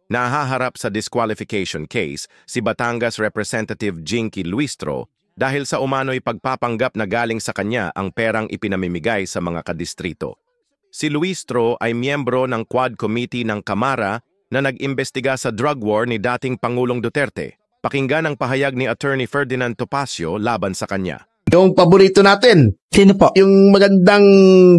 nahaharap sa disqualification case si Batangas Representative Jinky Luistro dahil sa umano'y pagpapanggap na galing sa kanya ang perang ipinamimigay sa mga kadistrito. Si Luistro ay miyembro ng Quad Committee ng Kamara na nag-imbestiga sa drug war ni dating Pangulong Duterte. Pakinggan ang pahayag ni Attorney Ferdinand Topacio laban sa kanya. Yung paborito natin. Sino po? Yung magandang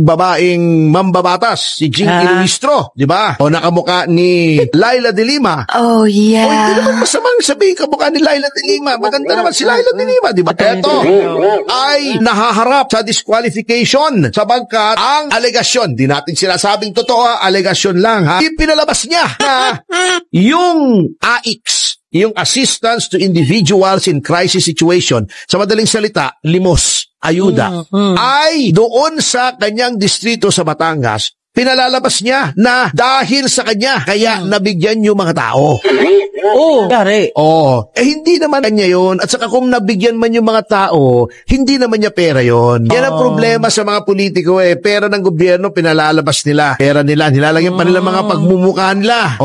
babaeng mambabatas, si Jinky Luistro, di ba? O nakamuka ni Laila de Lima. Oh, yeah. O hindi naman masamang sabihin kamukha ni Laila de Lima. Maganda naman si Laila de Lima, di ba? Eto ay nahaharap sa disqualification sabagkat ang alegasyon, di natin sinasabing totoo, alegasyon lang ha, ipinalabas niya na yung AICS, yung Assistance to Individuals in Crisis Situation, sa madaling salita, limos, ayuda, ay doon sa kanyang distrito sa Batangas, pinalalabas niya na dahil sa kanya, kaya nabigyan yung mga tao. Yari. Hindi naman kanya yun. At saka kung nabigyan man yung mga tao, hindi naman niya pera yun. Yan ang problema sa mga politiko pera ng gobyerno, pinalalabas nila. Pera nila, nilalagyan pa nila mga pagmumukha nila.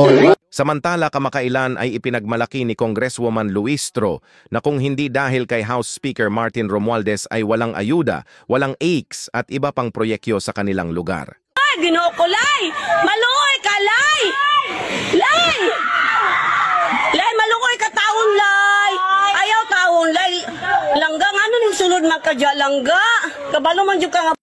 Samantala, kamakailan ay ipinagmalaki ni Congresswoman Luistro na kung hindi dahil kay House Speaker Martin Romualdez ay walang ayuda, walang AICS at iba pang proyekto sa kanilang lugar. Ay, ginukulay! Maluoy ka, Lay! Lay! Lay, maluoy ka taon, Lay! Ayaw taon, Lay! Langga, ano ning sunod magkadya, Langga? Kabalo man dyan ka nga.